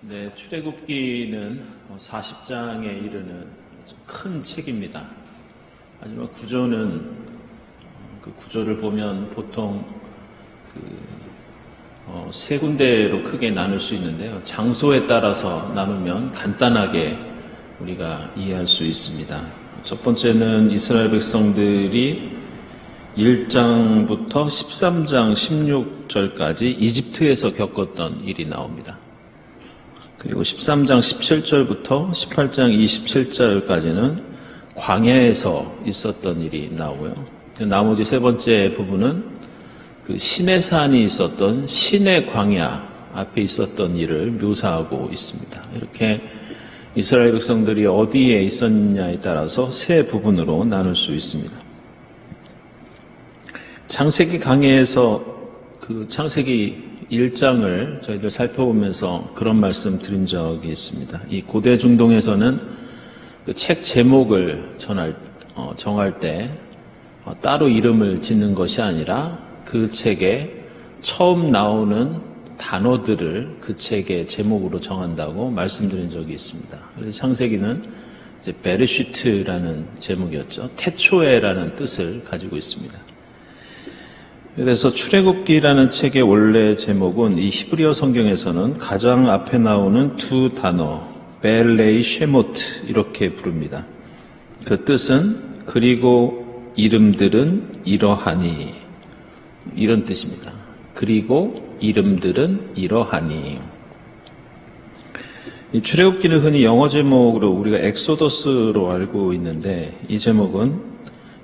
네, 출애굽기는 40장에 이르는 큰 책입니다. 하지만 구조는 그 구조를 보면 보통 세 군데로 크게 나눌 수 있는데요. 장소에 따라서 나누면 간단하게 우리가 이해할 수 있습니다. 첫 번째는 이스라엘 백성들이 1장부터 13장 16절까지 이집트에서 겪었던 일이 나옵니다. 그리고 13장 17절부터 18장 27절까지는 광야에서 있었던 일이 나오고요. 나머지 세 번째 부분은 그 시내산이 있었던 시내 광야 앞에 있었던 일을 묘사하고 있습니다. 이렇게 이스라엘 백성들이 어디에 있었느냐에 따라서 세 부분으로 나눌 수 있습니다. 창세기 강해에서 그 창세기 1장을 저희들 살펴보면서 그런 말씀 드린 적이 있습니다. 이 고대 중동에서는 그 책 제목을 정할 때 따로 이름을 짓는 것이 아니라 그 책에 처음 나오는 단어들을 그 책의 제목으로 정한다고 말씀드린 적이 있습니다. 그래서 창세기는 이제 베르시트라는 제목이었죠. 태초에라는 뜻을 가지고 있습니다. 그래서 출애굽기라는 책의 원래 제목은 이 히브리어 성경에서는 가장 앞에 나오는 두 단어 벨레이 쉐모트 이렇게 부릅니다. 그 뜻은 그리고 이름들은 이러하니 이런 뜻입니다. 그리고 이름들은 이러하니. 이 출애굽기는 흔히 영어 제목으로 우리가 엑소더스로 알고 있는데 이 제목은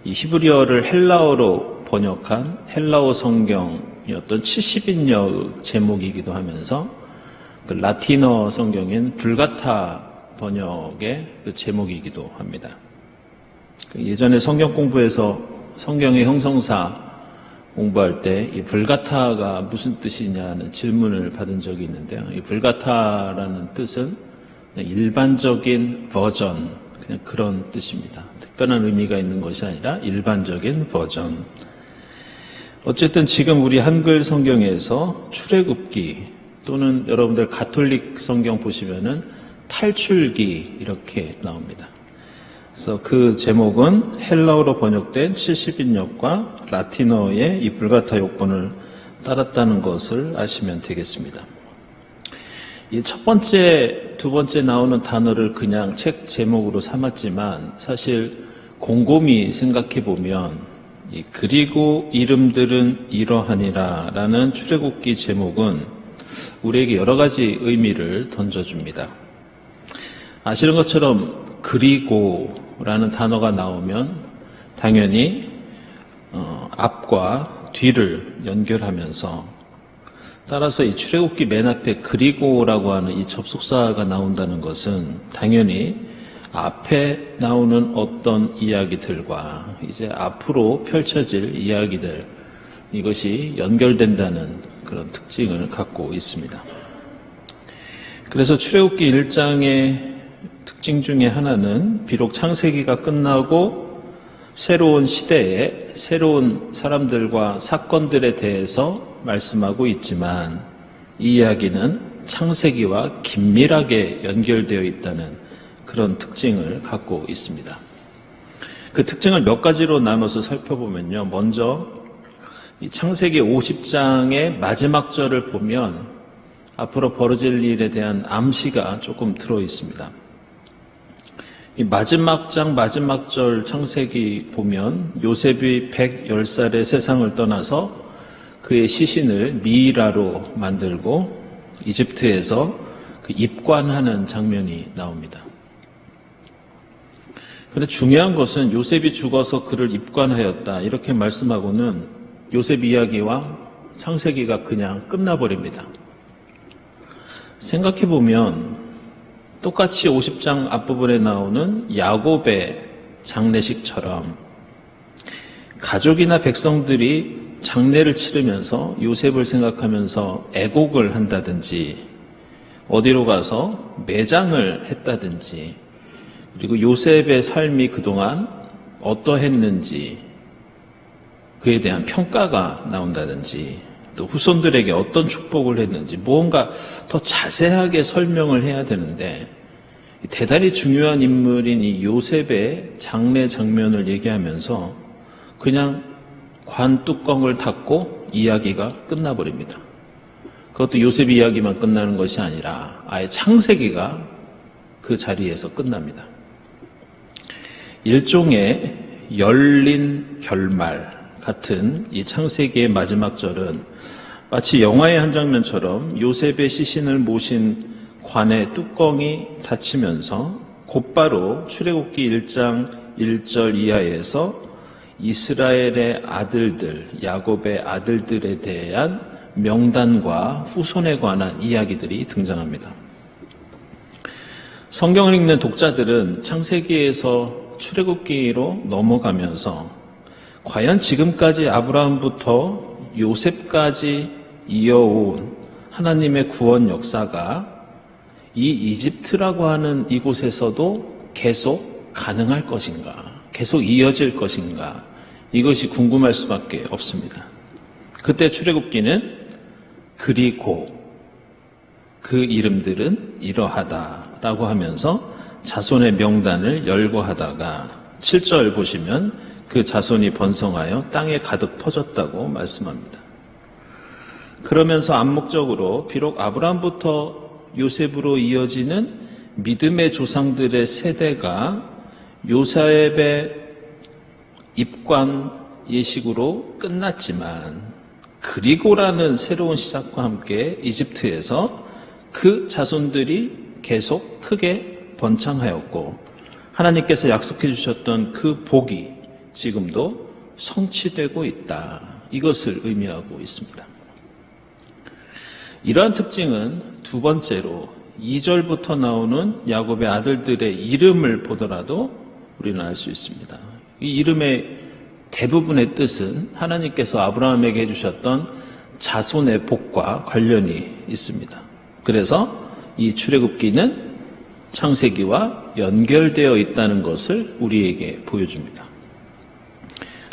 이 히브리어를 헬라어로 번역한 헬라어 성경이었던 70인역 제목이기도 하면서 그 라틴어 성경인 불가타 번역의 그 제목이기도 합니다. 예전에 성경 공부에서 성경의 형성사 공부할 때 이 불가타가 무슨 뜻이냐는 질문을 받은 적이 있는데요. 이 불가타라는 뜻은 그냥 일반적인 버전, 그냥 그런 뜻입니다. 특별한 의미가 있는 것이 아니라 일반적인 버전. 어쨌든 지금 우리 한글 성경에서 출애굽기 또는 여러분들 가톨릭 성경 보시면은 탈출기 이렇게 나옵니다. 그래서 그 제목은 헬라어로 번역된 70인역과 라틴어의 이 불가타 요건을 따랐다는 것을 아시면 되겠습니다. 이 첫 번째, 두 번째 나오는 단어를 그냥 책 제목으로 삼았지만 사실 곰곰이 생각해 보면 그리고 이름들은 이러하니라 라는 출애굽기 제목은 우리에게 여러 가지 의미를 던져줍니다. 아시는 것처럼 그리고 라는 단어가 나오면 당연히 앞과 뒤를 연결하면서 따라서 이 출애굽기 맨 앞에 그리고라고 하는 이 접속사가 나온다는 것은 당연히 앞에 나오는 어떤 이야기들과 이제 앞으로 펼쳐질 이야기들, 이것이 연결된다는 그런 특징을 갖고 있습니다. 그래서 출애굽기 1장의 특징 중에 하나는 비록 창세기가 끝나고 새로운 시대에 새로운 사람들과 사건들에 대해서 말씀하고 있지만 이 이야기는 창세기와 긴밀하게 연결되어 있다는 그런 특징을 갖고 있습니다. 그 특징을 몇 가지로 나눠서 살펴보면요. 먼저 이 창세기 50장의 마지막 절을 보면 앞으로 벌어질 일에 대한 암시가 조금 들어 있습니다. 이 마지막 장 마지막 절 창세기 보면 요셉이 110살의 세상을 떠나서 그의 시신을 미이라로 만들고 이집트에서 그 입관하는 장면이 나옵니다. 그런데 중요한 것은 요셉이 죽어서 그를 입관하였다 이렇게 말씀하고는 요셉 이야기와 창세기가 그냥 끝나버립니다. 생각해보면 똑같이 50장 앞부분에 나오는 야곱의 장례식처럼 가족이나 백성들이 장례를 치르면서 요셉을 생각하면서 애곡을 한다든지 어디로 가서 매장을 했다든지 그리고 요셉의 삶이 그동안 어떠했는지 그에 대한 평가가 나온다든지 또 후손들에게 어떤 축복을 했는지 무언가 더 자세하게 설명을 해야 되는데 대단히 중요한 인물인 이 요셉의 장례 장면을 얘기하면서 그냥 관 뚜껑을 닫고 이야기가 끝나버립니다. 그것도 요셉 이야기만 끝나는 것이 아니라 아예 창세기가 그 자리에서 끝납니다. 일종의 열린 결말 같은 이 창세기의 마지막 절은 마치 영화의 한 장면처럼 요셉의 시신을 모신 관의 뚜껑이 닫히면서 곧바로 출애굽기 1장 1절 이하에서 이스라엘의 아들들, 야곱의 아들들에 대한 명단과 후손에 관한 이야기들이 등장합니다. 성경을 읽는 독자들은 창세기에서 출애굽기로 넘어가면서 과연 지금까지 아브라함부터 요셉까지 이어온 하나님의 구원 역사가 이 이집트라고 하는 이곳에서도 계속 가능할 것인가, 계속 이어질 것인가, 이것이 궁금할 수밖에 없습니다. 그때 출애굽기는 그리고 그 이름들은 이러하다라고 하면서 자손의 명단을 열거하다가 7절 보시면 그 자손이 번성하여 땅에 가득 퍼졌다고 말씀합니다. 그러면서 암묵적으로 비록 아브라함부터 요셉으로 이어지는 믿음의 조상들의 세대가 요셉의 입관 예식으로 끝났지만 그리고라는 새로운 시작과 함께 이집트에서 그 자손들이 계속 크게 번창하였고 하나님께서 약속해 주셨던 그 복이 지금도 성취되고 있다. 이것을 의미하고 있습니다. 이러한 특징은 두 번째로 2절부터 나오는 야곱의 아들들의 이름을 보더라도 우리는 알 수 있습니다. 이 이름의 대부분의 뜻은 하나님께서 아브라함에게 해주셨던 자손의 복과 관련이 있습니다. 그래서 이 출애굽기는 창세기와 연결되어 있다는 것을 우리에게 보여줍니다.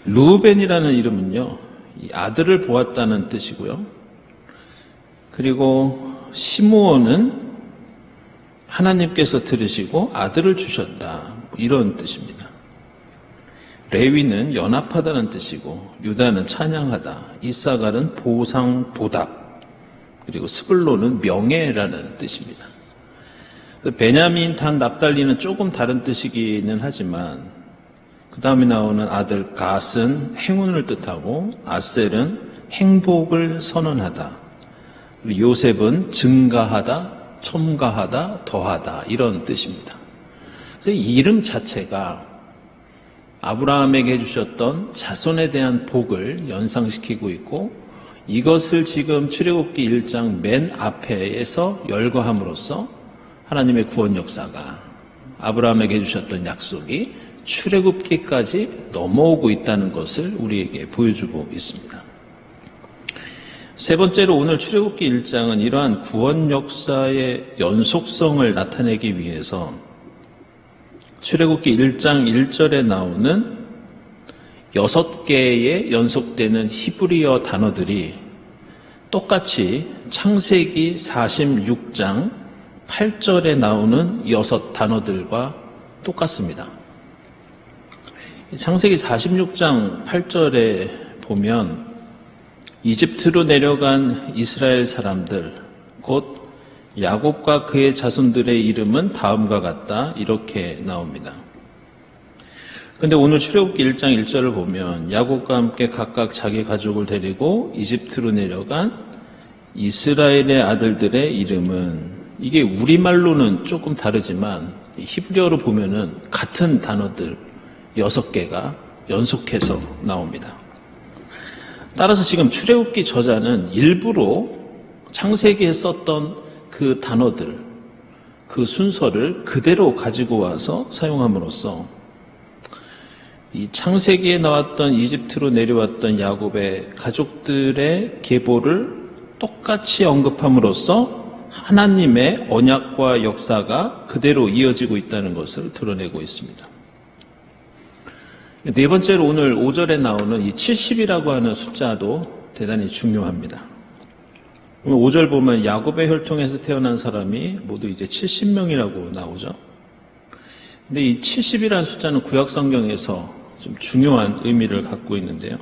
르우벤이라는 이름은요, 이 아들을 보았다는 뜻이고요. 그리고 시므온은 하나님께서 들으시고 아들을 주셨다, 이런 뜻입니다. 레위는 연합하다는 뜻이고 유다는 찬양하다, 이사갈은 보상, 보답, 그리고 스불론은 명예라는 뜻입니다. 베냐민, 단, 납달리는 조금 다른 뜻이기는 하지만 그 다음에 나오는 아들 갓은 행운을 뜻하고 아셀은 행복을 선언하다, 그리고 요셉은 증가하다, 첨가하다, 더하다, 이런 뜻입니다. 그래서 이 이름 자체가 아브라함에게 해주셨던 자손에 대한 복을 연상시키고 있고 이것을 지금 출애굽기 1장 맨 앞에서 열거함으로써 하나님의 구원 역사가 아브라함에게 해주셨던 약속이 출애굽기까지 넘어오고 있다는 것을 우리에게 보여주고 있습니다. 세 번째로 오늘 출애굽기 1장은 이러한 구원 역사의 연속성을 나타내기 위해서 출애굽기 1장 1절에 나오는 6개의 연속되는 히브리어 단어들이 똑같이 창세기 46장 8절에 나오는 6 단어들과 똑같습니다. 창세기 46장 8절에 보면 이집트로 내려간 이스라엘 사람들, 곧 야곱과 그의 자손들의 이름은 다음과 같다, 이렇게 나옵니다. 그런데 오늘 출애굽기 1장 1절을 보면 야곱과 함께 각각 자기 가족을 데리고 이집트로 내려간 이스라엘의 아들들의 이름은, 이게 우리말로는 조금 다르지만 히브리어로 보면은 같은 단어들 6개가 연속해서 나옵니다. 따라서 지금 출애굽기 저자는 일부러 창세기에 썼던 그 단어들, 그 순서를 그대로 가지고 와서 사용함으로써 이 창세기에 나왔던 이집트로 내려왔던 야곱의 가족들의 계보를 똑같이 언급함으로써 하나님의 언약과 역사가 그대로 이어지고 있다는 것을 드러내고 있습니다. 네 번째로 오늘 5절에 나오는 이 70이라고 하는 숫자도 대단히 중요합니다. 5절 보면 야곱의 혈통에서 태어난 사람이 모두 이제 70명이라고 나오죠. 근데 이 70이라는 숫자는 구약 성경에서 좀 중요한 의미를 갖고 있는데요.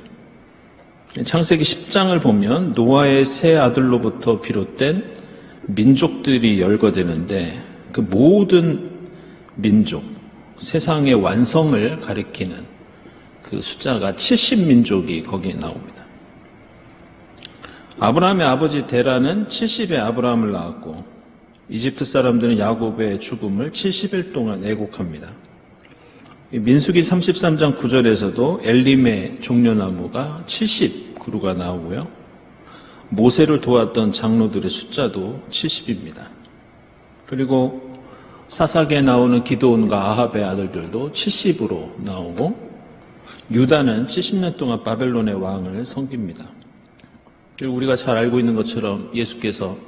창세기 10장을 보면 노아의 세 아들로부터 비롯된 민족들이 열거되는데 그 모든 민족, 세상의 완성을 가리키는 그 숫자가 70민족이 거기에 나옵니다. 아브라함의 아버지 데라는 70에 아브라함을 낳았고 이집트 사람들은 야곱의 죽음을 70일 동안 애곡합니다. 민수기 33장 9절에서도 엘림의 종려나무가 70그루가 나오고요. 모세를 도왔던 장로들의 숫자도 70입니다. 그리고 사사기에 나오는 기드온과 아합의 아들들도 70으로 나오고 유다는 70년 동안 바벨론의 왕을 섬깁니다. 그리고 우리가 잘 알고 있는 것처럼 예수께서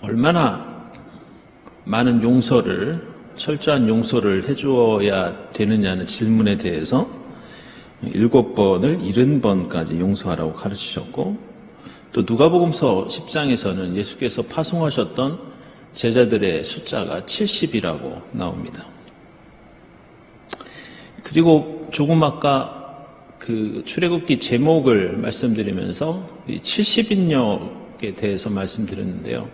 얼마나 많은 철저한 용서를 해주어야 되느냐는 질문에 대해서 7번을 70번까지 용서하라고 가르치셨고, 또 누가복음서 10장에서는 예수께서 파송하셨던 제자들의 숫자가 70이라고 나옵니다. 그리고 조금 아까 그 출애굽기 제목을 말씀드리면서 이 70인역에 대해서 말씀드렸는데요.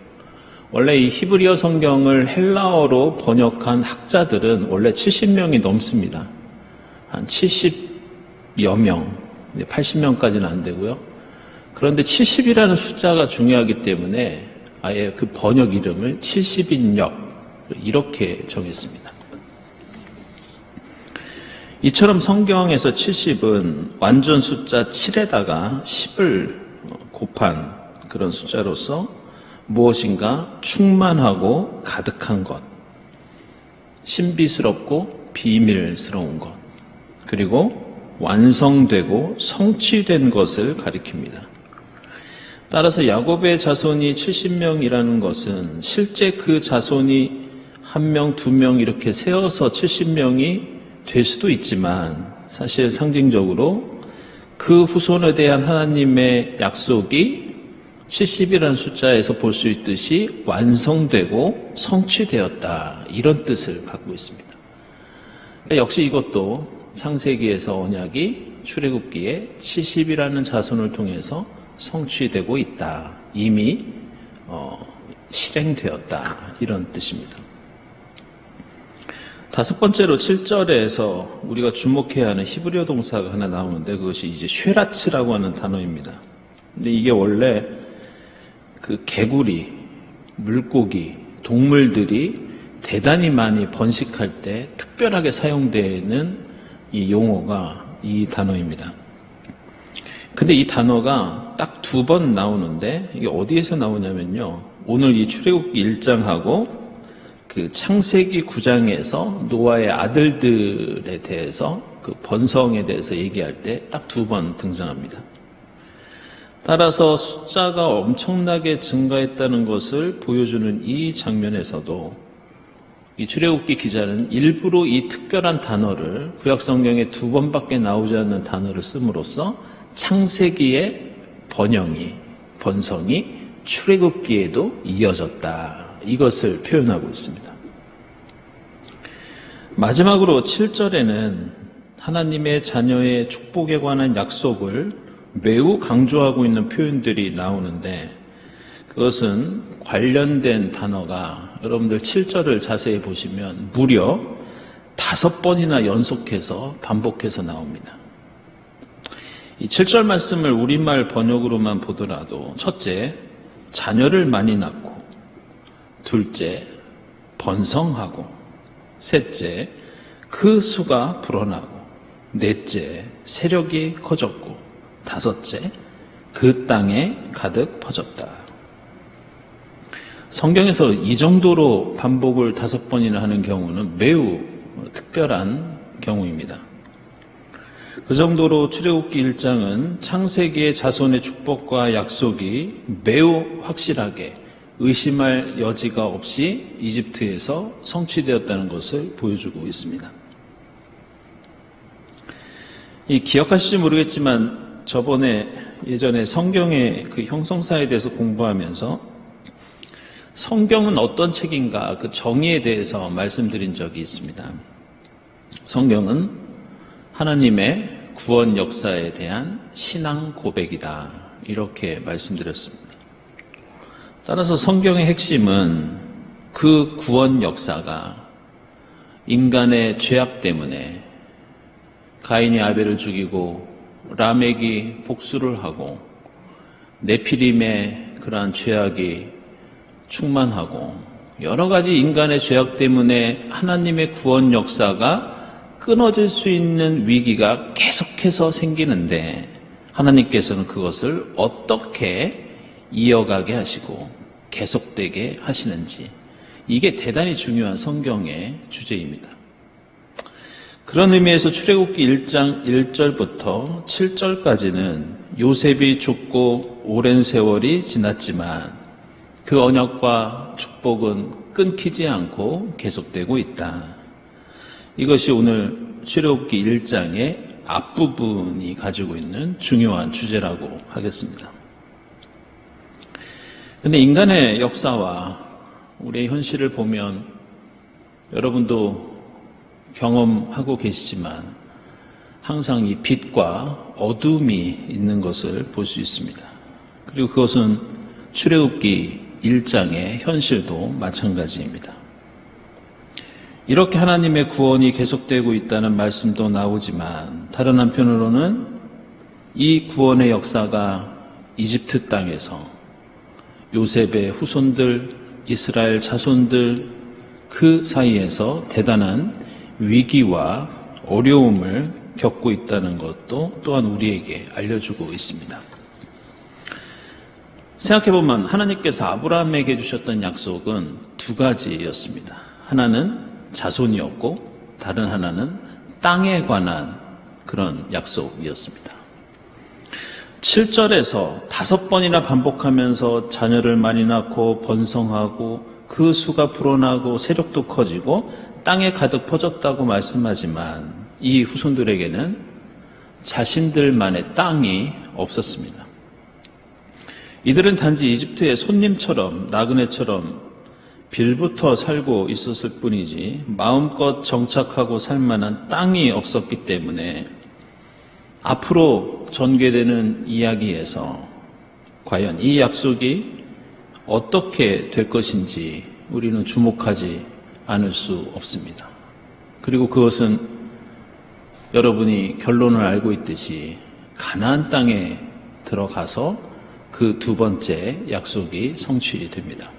원래 이 히브리어 성경을 헬라어로 번역한 학자들은 원래 70명이 넘습니다. 한 70여 명, 80명까지는 안 되고요. 그런데 70이라는 숫자가 중요하기 때문에 아예 그 번역 이름을 70인역 이렇게 정했습니다. 이처럼 성경에서 70은 완전 숫자 7에다가 10을 곱한 그런 숫자로서 무엇인가 충만하고 가득한 것, 신비스럽고 비밀스러운 것, 그리고 완성되고 성취된 것을 가리킵니다. 따라서 야곱의 자손이 70명이라는 것은 실제 그 자손이 1명, 2명 이렇게 세어서 70명이 될 수도 있지만 사실 상징적으로 그 후손에 대한 하나님의 약속이 70이라는 숫자에서 볼 수 있듯이 완성되고 성취되었다, 이런 뜻을 갖고 있습니다. 역시 이것도 창세기에서 언약이 출애굽기에 70이라는 자손을 통해서 성취되고 있다, 이미 실행되었다, 이런 뜻입니다. 5번째로 7절에서 우리가 주목해야 하는 히브리어 동사가 하나 나오는데 그것이 이제 쉐라츠라고 하는 단어입니다. 근데 이게 원래 그 개구리, 물고기, 동물들이 대단히 많이 번식할 때 특별하게 사용되는 이 용어가 이 단어입니다. 근데 이 단어가 딱 2번 나오는데 이게 어디에서 나오냐면요. 오늘 이 출애굽기 1장하고 그 창세기 9장에서 노아의 아들들에 대해서 그 번성에 대해서 얘기할 때 딱 2번 등장합니다. 따라서 숫자가 엄청나게 증가했다는 것을 보여주는 이 장면에서도 이 출애굽기 기자는 일부러 이 특별한 단어를 구약 성경에 2번밖에 나오지 않는 단어를 씀으로써 창세기의 번성이 출애굽기에도 이어졌다, 이것을 표현하고 있습니다. 마지막으로 7절에는 하나님의 자녀의 축복에 관한 약속을 매우 강조하고 있는 표현들이 나오는데 그것은 관련된 단어가 여러분들 7절을 자세히 보시면 무려 5번이나 연속해서 반복해서 나옵니다. 이 7절 말씀을 우리말 번역으로만 보더라도 첫째, 자녀를 많이 낳고, 둘째, 번성하고, 셋째, 그 수가 불어나고, 넷째, 세력이 커졌고, 다섯째, 그 땅에 가득 퍼졌다. 성경에서 이 정도로 반복을 5번이나 하는 경우는 매우 특별한 경우입니다. 그 정도로 출애굽기 1장은 창세기의 자손의 축복과 약속이 매우 확실하게 의심할 여지가 없이 이집트에서 성취되었다는 것을 보여주고 있습니다. 기억하실지 모르겠지만 저번에 예전에 성경의 그 형성사에 대해서 공부하면서 성경은 어떤 책인가 그 정의에 대해서 말씀드린 적이 있습니다. 성경은 하나님의 구원 역사에 대한 신앙 고백이다. 이렇게 말씀드렸습니다. 따라서 성경의 핵심은 그 구원 역사가 인간의 죄악 때문에 가인이 아벨을 죽이고 라멕이 복수를 하고 네피림의 그러한 죄악이 충만하고 여러 가지 인간의 죄악 때문에 하나님의 구원 역사가 끊어질 수 있는 위기가 계속해서 생기는데 하나님께서는 그것을 어떻게 이어가게 하시고 계속되게 하시는지 이게 대단히 중요한 성경의 주제입니다. 그런 의미에서 출애굽기 1장 1절부터 7절까지는 요셉이 죽고 오랜 세월이 지났지만 그 언약과 축복은 끊기지 않고 계속되고 있다. 이것이 오늘 출애굽기 1장의 앞부분이 가지고 있는 중요한 주제라고 하겠습니다. 그런데 인간의 역사와 우리의 현실을 보면 여러분도 경험하고 계시지만 항상 이 빛과 어둠이 있는 것을 볼 수 있습니다. 그리고 그것은 출애굽기 1장의 현실도 마찬가지입니다. 이렇게 하나님의 구원이 계속되고 있다는 말씀도 나오지만 다른 한편으로는 이 구원의 역사가 이집트 땅에서 요셉의 후손들, 이스라엘 자손들 그 사이에서 대단한 위기와 어려움을 겪고 있다는 것도 또한 우리에게 알려주고 있습니다. 생각해보면 하나님께서 아브라함에게 주셨던 약속은 두 가지였습니다. 하나는 자손이었고 다른 하나는 땅에 관한 그런 약속이었습니다. 7절에서 5번이나 반복하면서 자녀를 많이 낳고 번성하고 그 수가 불어나고 세력도 커지고 땅에 가득 퍼졌다고 말씀하지만 이 후손들에게는 자신들만의 땅이 없었습니다. 이들은 단지 이집트의 손님처럼 나그네처럼 빌부터 살고 있었을 뿐이지 마음껏 정착하고 살 만한 땅이 없었기 때문에 앞으로 전개되는 이야기에서 과연 이 약속이 어떻게 될 것인지 우리는 주목하지 않을 수 없습니다. 그리고 그것은 여러분이 결론을 알고 있듯이 가나안 땅에 들어가서 그 두 번째 약속이 성취됩니다.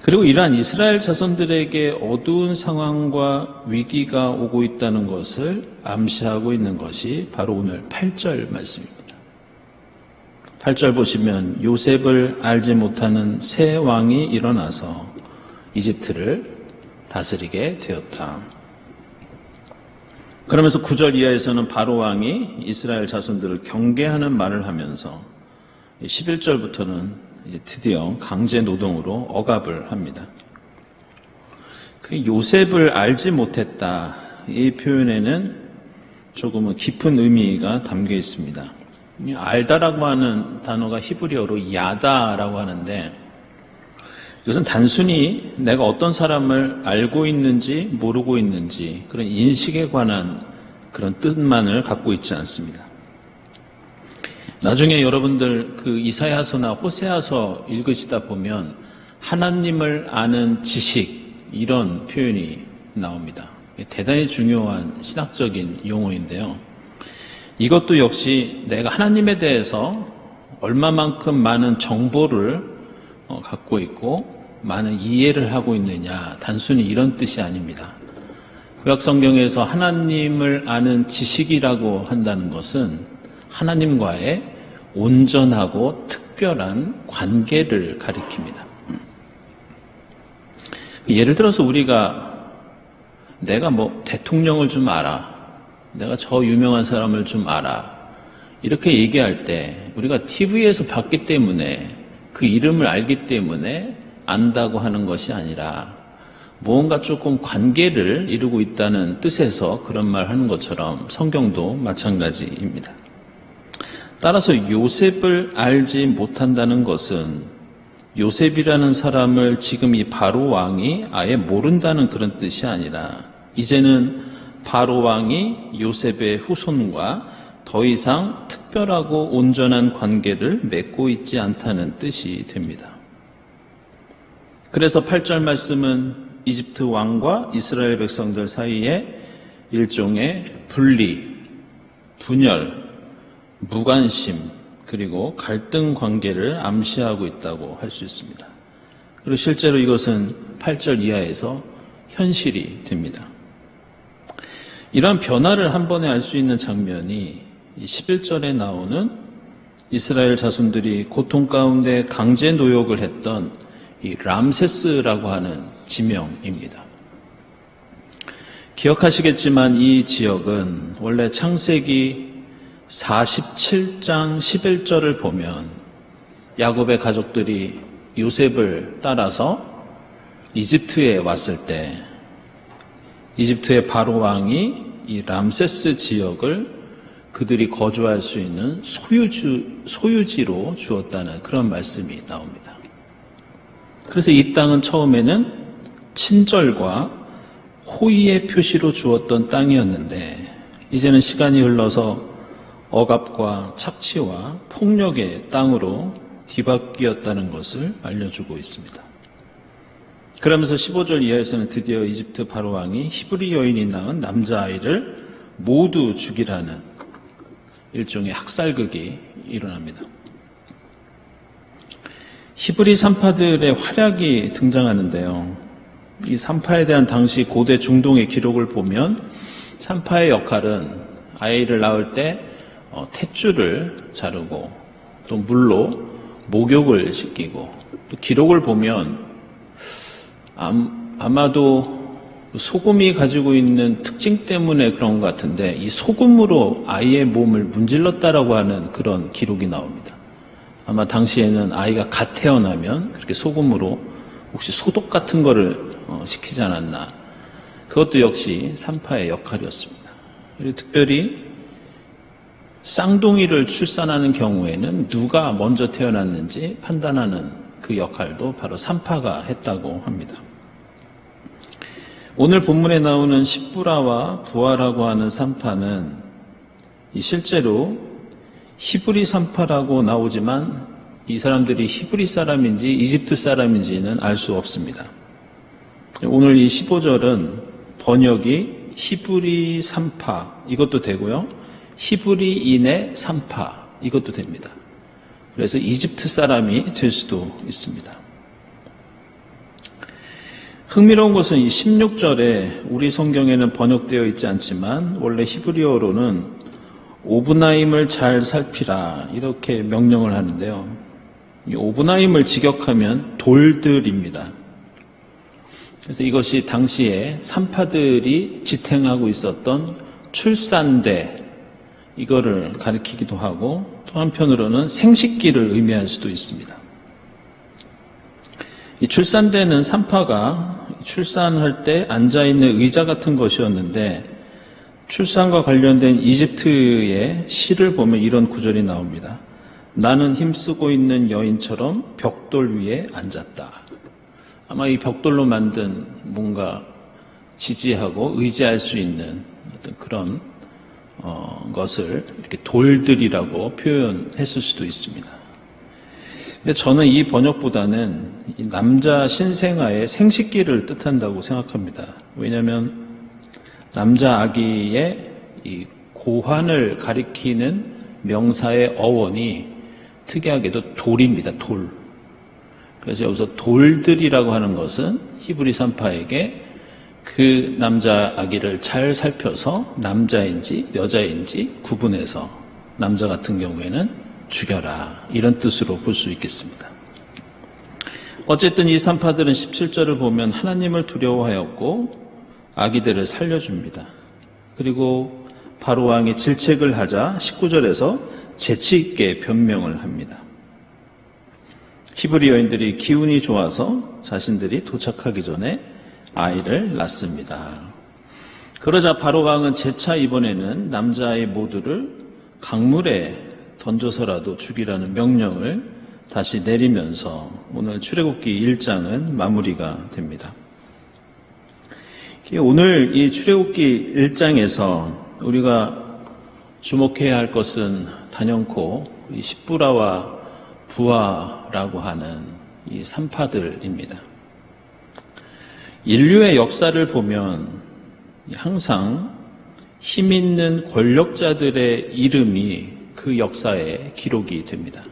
그리고 이러한 이스라엘 자손들에게 어두운 상황과 위기가 오고 있다는 것을 암시하고 있는 것이 바로 오늘 8절 말씀입니다. 8절 보시면 요셉을 알지 못하는 새 왕이 일어나서 이집트를 다스리게 되었다. 그러면서 9절 이하에서는 바로 왕이 이스라엘 자손들을 경계하는 말을 하면서 11절부터는 드디어 강제 노동으로 억압을 합니다. 그 요셉을 알지 못했다. 이 표현에는 조금은 깊은 의미가 담겨 있습니다. 알다라고 하는 단어가 히브리어로 야다라고 하는데 이것은 단순히 내가 어떤 사람을 알고 있는지 모르고 있는지 그런 인식에 관한 그런 뜻만을 갖고 있지 않습니다. 나중에 여러분들 그 이사야서나 호세아서 읽으시다 보면 하나님을 아는 지식 이런 표현이 나옵니다. 대단히 중요한 신학적인 용어인데요. 이것도 역시 내가 하나님에 대해서 얼마만큼 많은 정보를 갖고 있고 많은 이해를 하고 있느냐 단순히 이런 뜻이 아닙니다. 구약 성경에서 하나님을 아는 지식이라고 한다는 것은 하나님과의 온전하고 특별한 관계를 가리킵니다. 예를 들어서 우리가 내가 대통령을 좀 알아, 내가 저 유명한 사람을 좀 알아 이렇게 얘기할 때 우리가 TV에서 봤기 때문에 그 이름을 알기 때문에 안다고 하는 것이 아니라 무언가 조금 관계를 이루고 있다는 뜻에서 그런 말 하는 것처럼 성경도 마찬가지입니다. 따라서 요셉을 알지 못한다는 것은 요셉이라는 사람을 지금 이 바로 왕이 아예 모른다는 그런 뜻이 아니라 이제는 바로 왕이 요셉의 후손과 더 이상 특별하고 온전한 관계를 맺고 있지 않다는 뜻이 됩니다. 그래서 8절 말씀은 이집트 왕과 이스라엘 백성들 사이에 일종의 분리, 분열, 무관심, 그리고 갈등 관계를 암시하고 있다고 할 수 있습니다. 그리고 실제로 이것은 8절 이하에서 현실이 됩니다. 이러한 변화를 한 번에 알 수 있는 장면이 11절에 나오는 이스라엘 자손들이 고통 가운데 강제 노역을 했던 이 람세스라고 하는 지명입니다. 기억하시겠지만 이 지역은 원래 창세기 47장 11절을 보면 야곱의 가족들이 요셉을 따라서 이집트에 왔을 때 이집트의 바로 왕이 이 람세스 지역을 그들이 거주할 수 있는 소유지로 주었다는 그런 말씀이 나옵니다. 그래서 이 땅은 처음에는 친절과 호의의 표시로 주었던 땅이었는데 이제는 시간이 흘러서 억압과 착취와 폭력의 땅으로 뒤바뀌었다는 것을 알려주고 있습니다. 그러면서 15절 이하에서는 드디어 이집트 바로 왕이 히브리 여인이 낳은 남자아이를 모두 죽이라는 일종의 학살극이 일어납니다. 히브리 산파들의 활약이 등장하는데요. 이 산파에 대한 당시 고대 중동의 기록을 보면 산파의 역할은 아이를 낳을 때 탯줄을 자르고 또 물로 목욕을 시키고 또 기록을 보면 아마도 소금이 가지고 있는 특징 때문에 그런 것 같은데 이 소금으로 아이의 몸을 문질렀다라고 하는 그런 기록이 나옵니다. 아마 당시에는 아이가 갓 태어나면 그렇게 소금으로 혹시 소독 같은 거를 시키지 않았나. 그것도 역시 산파의 역할이었습니다. 그리고 특별히 쌍둥이를 출산하는 경우에는 누가 먼저 태어났는지 판단하는 그 역할도 바로 산파가 했다고 합니다. 오늘 본문에 나오는 십부라와 부하라고 하는 산파는 실제로 히브리 산파라고 나오지만 이 사람들이 히브리 사람인지 이집트 사람인지는 알 수 없습니다. 오늘 이 15절은 번역이 히브리 산파 이것도 되고요. 히브리인의 산파 이것도 됩니다. 그래서 이집트 사람이 될 수도 있습니다. 흥미로운 것은 이 16절에 우리 성경에는 번역되어 있지 않지만 원래 히브리어로는 오브나임을 잘 살피라 이렇게 명령을 하는데요. 이 오브나임을 직역하면 돌들입니다. 그래서 이것이 당시에 산파들이 지탱하고 있었던 출산대 이거를 가리키기도 하고 또 한편으로는 생식기를 의미할 수도 있습니다. 이 출산대는 산파가 출산할 때 앉아있는 의자 같은 것이었는데 출산과 관련된 이집트의 시를 보면 이런 구절이 나옵니다. 나는 힘쓰고 있는 여인처럼 벽돌 위에 앉았다. 아마 이 벽돌로 만든 뭔가 지지하고 의지할 수 있는 어떤 그런 것을 이렇게 돌들이라고 표현했을 수도 있습니다. 근데 저는 이 번역보다는 이 남자 신생아의 생식기를 뜻한다고 생각합니다. 왜냐하면 남자 아기의 이 고환을 가리키는 명사의 어원이 특이하게도 돌입니다. 돌. 그래서 여기서 돌들이라고 하는 것은 히브리 산파에게 그 남자 아기를 잘 살펴서 남자인지 여자인지 구분해서 남자 같은 경우에는 죽여라 이런 뜻으로 볼 수 있겠습니다. 어쨌든 이 산파들은 17절을 보면 하나님을 두려워하였고 아기들을 살려줍니다. 그리고 바로 왕이 질책을 하자 19절에서 재치 있게 변명을 합니다. 히브리 여인들이 기운이 좋아서 자신들이 도착하기 전에 아이를 낳습니다. 그러자 바로 왕은 재차 이번에는 남자아이 모두를 강물에 던져서라도 죽이라는 명령을 다시 내리면서 오늘 출애굽기 1장은 마무리가 됩니다. 오늘 이 출애굽기 1장에서 우리가 주목해야 할 것은 단연코 이 십부라와 부하라고 하는 이 산파들입니다. 인류의 역사를 보면 항상 힘 있는 권력자들의 이름이 그 역사에 기록이 됩니다.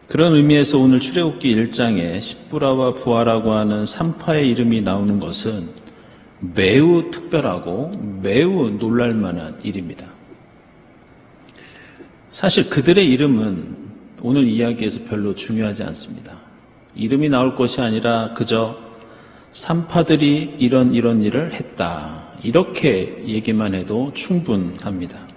그런 의미에서 오늘 출애굽기 1장에 십부라와 부하라고 하는 산파의 이름이 나오는 것은 매우 특별하고 매우 놀랄만한 일입니다. 사실 그들의 이름은 오늘 이야기에서 별로 중요하지 않습니다. 이름이 나올 것이 아니라 그저 산파들이 이런 일을 했다, 이렇게 얘기만 해도 충분합니다.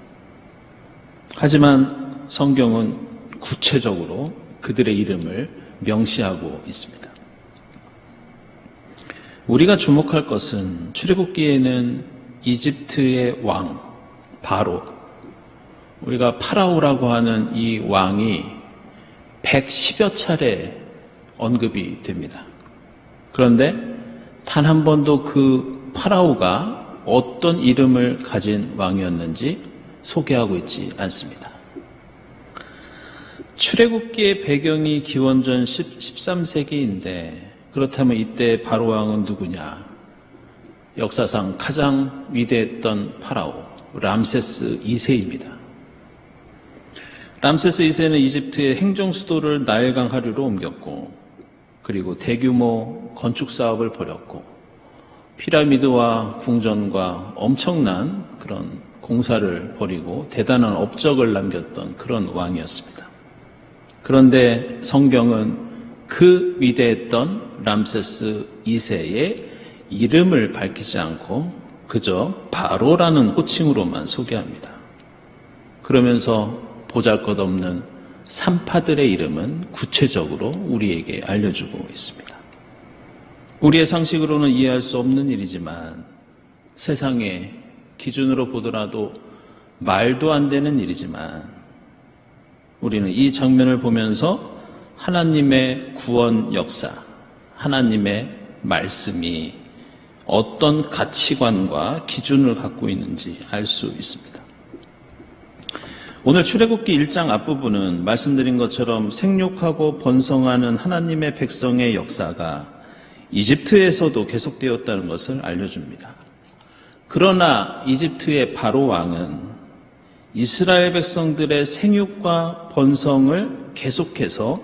하지만 성경은 구체적으로 그들의 이름을 명시하고 있습니다. 우리가 주목할 것은 출애굽기에는 이집트의 왕 바로, 우리가 파라오라고 하는 이 왕이 110여 차례 언급이 됩니다. 그런데 단 한 번도 그 파라오가 어떤 이름을 가진 왕이었는지 소개하고 있지 않습니다. 출애굽기의 배경이 기원전 13세기인데 그렇다면 이때 바로 왕은 누구냐? 역사상 가장 위대했던 파라오 람세스 2세입니다. 람세스 2세는 이집트의 행정 수도를 나일강 하류로 옮겼고, 그리고 대규모 건축 사업을 벌였고, 피라미드와 궁전과 엄청난 그런 공사를 벌이고 대단한 업적을 남겼던 그런 왕이었습니다. 그런데 성경은 그 위대했던 람세스 2세의 이름을 밝히지 않고 그저 바로라는 호칭으로만 소개합니다. 그러면서 보잘것없는 산파들의 이름은 구체적으로 우리에게 알려주고 있습니다. 우리의 상식으로는 이해할 수 없는 일이지만, 세상의 기준으로 보더라도 말도 안 되는 일이지만, 우리는 이 장면을 보면서 하나님의 구원 역사, 하나님의 말씀이 어떤 가치관과 기준을 갖고 있는지 알 수 있습니다. 오늘 출애굽기 1장 앞부분은 말씀드린 것처럼 생육하고 번성하는 하나님의 백성의 역사가 이집트에서도 계속되었다는 것을 알려줍니다. 그러나 이집트의 바로 왕은 이스라엘 백성들의 생육과 번성을 계속해서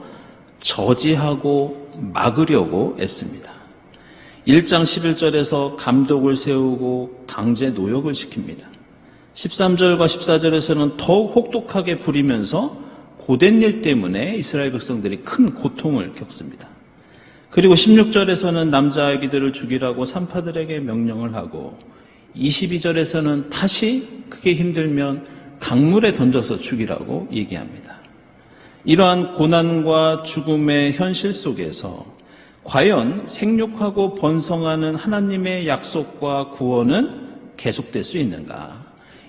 저지하고 막으려고 애씁니다. 1장 11절에서 감독을 세우고 강제 노역을 시킵니다. 13절과 14절에서는 더욱 혹독하게 부리면서 고된 일 때문에 이스라엘 백성들이 큰 고통을 겪습니다. 그리고 16절에서는 남자아기들을 죽이라고 산파들에게 명령을 하고, 22절에서는 다시 그게 힘들면 강물에 던져서 죽이라고 얘기합니다. 이러한 고난과 죽음의 현실 속에서 과연 생육하고 번성하는 하나님의 약속과 구원은 계속될 수 있는가?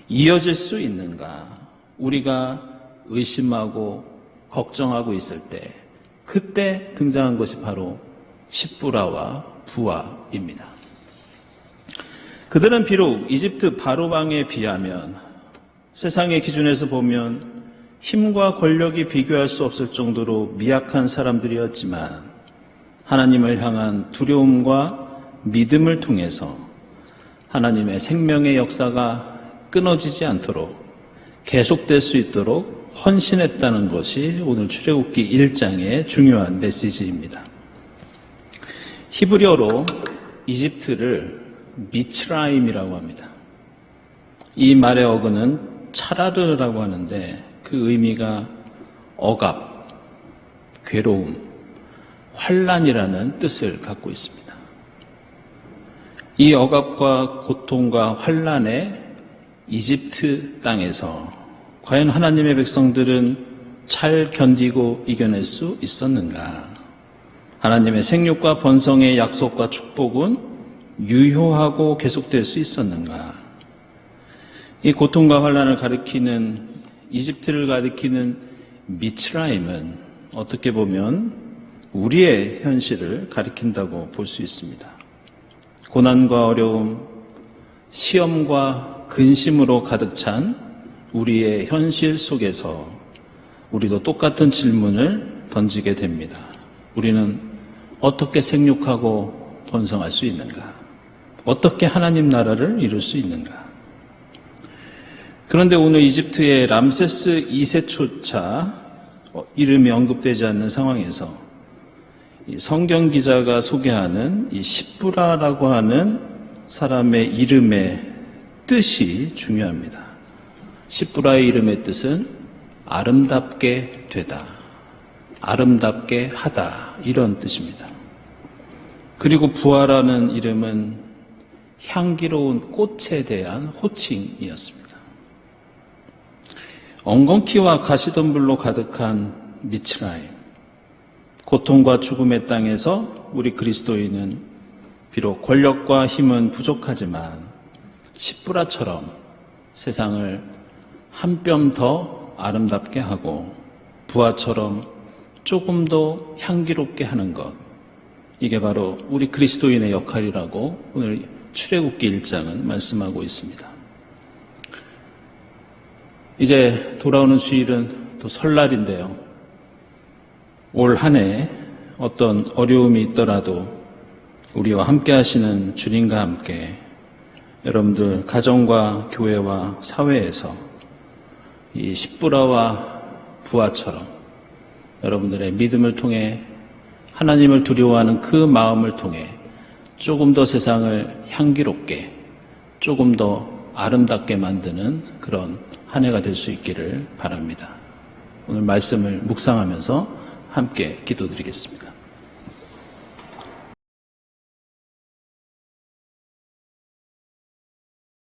이어질 수 있는가? 우리가 의심하고 걱정하고 있을 때, 그때 등장한 것이 바로 십부라와 부하입니다. 그들은 비록 이집트 바로 왕에 비하면, 세상의 기준에서 보면 힘과 권력이 비교할 수 없을 정도로 미약한 사람들이었지만, 하나님을 향한 두려움과 믿음을 통해서 하나님의 생명의 역사가 끊어지지 않도록 계속될 수 있도록 헌신했다는 것이 오늘 출애굽기 1장의 중요한 메시지입니다. 히브리어로 이집트를 미츠라임이라고 합니다. 이 말의 어근은 차라르라고 하는데 그 의미가 억압, 괴로움, 환난이라는 뜻을 갖고 있습니다. 이 억압과 고통과 환난에 이집트 땅에서 과연 하나님의 백성들은 잘 견디고 이겨낼 수 있었는가? 하나님의 생육과 번성의 약속과 축복은 유효하고 계속될 수 있었는가? 이 고통과 환난을 가리키는 이집트를 가리키는 미츠라임은 어떻게 보면 우리의 현실을 가리킨다고 볼 수 있습니다. 고난과 어려움, 시험과 근심으로 가득 찬 우리의 현실 속에서 우리도 똑같은 질문을 던지게 됩니다. 우리는 어떻게 생육하고 번성할 수 있는가? 어떻게 하나님 나라를 이룰 수 있는가? 그런데 오늘 이집트의 람세스 2세조차 이름이 언급되지 않는 상황에서 이 성경 기자가 소개하는 이 십부라라고 하는 사람의 이름의 뜻이 중요합니다. 십부라의 이름의 뜻은 아름답게 되다, 아름답게 하다, 이런 뜻입니다. 그리고 부하라는 이름은 향기로운 꽃에 대한 호칭이었습니다. 엉겅퀴와 가시덤불로 가득한 미츠라임, 고통과 죽음의 땅에서 우리 그리스도인은 비록 권력과 힘은 부족하지만 십부라처럼 세상을 한 뼘 더 아름답게 하고 부하처럼 조금 더 향기롭게 하는 것, 이게 바로 우리 그리스도인의 역할이라고 오늘 출애굽기 1장은 말씀하고 있습니다. 이제 돌아오는 주일은 또 설날인데요. 올 한 해 어떤 어려움이 있더라도 우리와 함께 하시는 주님과 함께 여러분들 가정과 교회와 사회에서 이 십부라와 부하처럼 여러분들의 믿음을 통해 하나님을 두려워하는 그 마음을 통해 조금 더 세상을 향기롭게, 조금 더 아름답게 만드는 그런 한 해가 될 수 있기를 바랍니다. 오늘 말씀을 묵상하면서 함께 기도드리겠습니다.